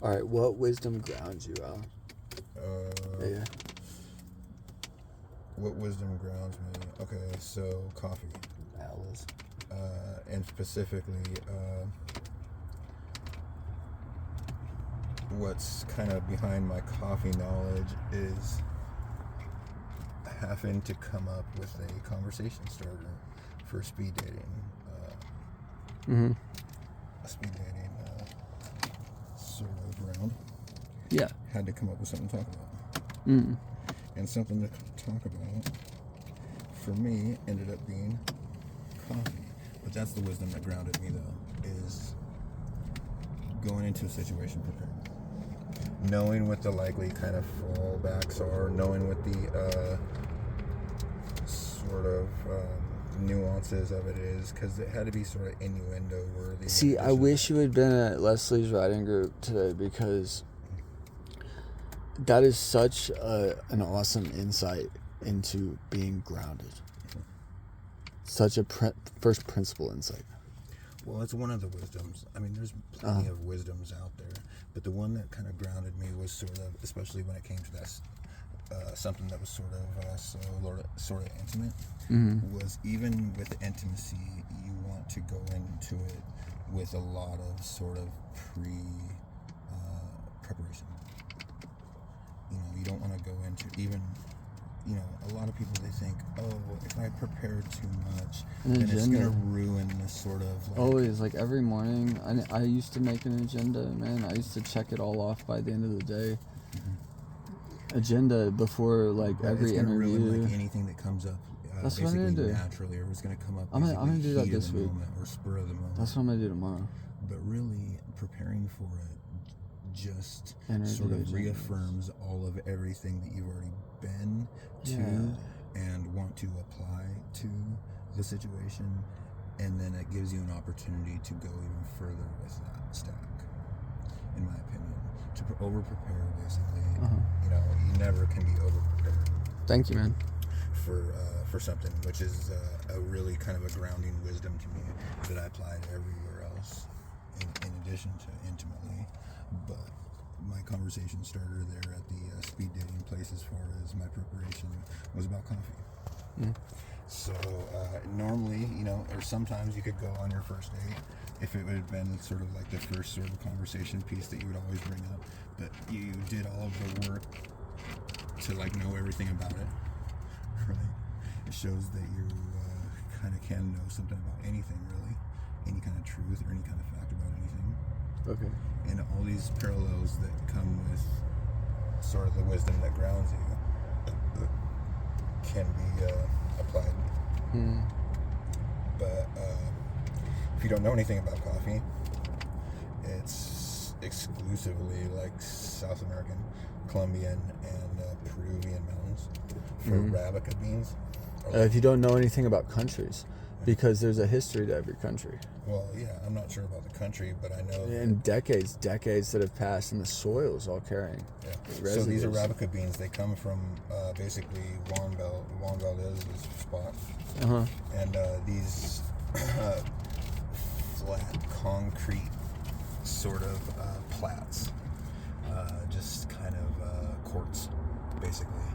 All right, what wisdom grounds you, Al? Yeah. What wisdom grounds me? Okay, so coffee. Alice. And specifically, what's kind of behind my coffee knowledge is having to come up with a conversation starter for speed dating. A speed dating sort of round. Yeah. Had to come up with something to talk about. And something to talk about, for me, ended up being coffee. But that's the wisdom that grounded me, though, is going into a situation prepared. Knowing what the likely kind of fallbacks are, knowing what the sort of nuances of it is, because it had to be sort of innuendo worthy. See, I wish you had been at Leslie's writing group today, because that is such an awesome insight into being grounded. Such a first principle insight. Well, it's one of the wisdoms. I mean, there's plenty of wisdoms out there, but the one that kind of grounded me was sort of, especially when it came to that, something that was sort of intimate, was even with intimacy, you want to go into it with a lot of sort of preparation. You know, you don't want to go into even, you know, a lot of people, they think, oh, if I prepare too much, then it's going to ruin this sort of like... Always, like every morning, I used to make an agenda, man. I used to check it all off by the end of the day. Agenda before, like, every interview. It's going to ruin, like, anything that comes up That's what I'm going to do. Naturally, or it's going to come up I'm going to do that this week. Or spur of the moment. That's what I'm going to do tomorrow. But really, preparing for it just sort of reaffirms all of everything that you've already been to and want to apply to the situation, and then it gives you an opportunity to go even further with that stack, in my opinion. To over-prepare, basically. You know, you never can be over-prepared. Thank you, man. For something, which is a really kind of a grounding wisdom to me that I apply to everywhere else, in addition to intimately. But my conversation starter there at the speed dating place, as far as my preparation, was about coffee. So normally, you know, or sometimes you could go on your first date if it would have been sort of like the first sort of conversation piece that you would always bring up, but you did all of the work to like know everything about it. Right? It shows that you kind of can know something about anything, really, any kind of truth or any kind of fact about anything. Okay. And all these parallels that come with sort of the wisdom that grounds you can be applied. But if you don't know anything about coffee, it's exclusively like South American, Colombian, and Peruvian mountains for Arabica beans. If you don't know anything about countries, because there's a history to every country. Well, yeah, I'm not sure about the country, but I know... And decades that have passed, and the soil is all carrying. Yeah. So these Arabica beans, they come from basically Juan Valdez's spot. And these flat concrete sort of plats, just kind of quartz, basically.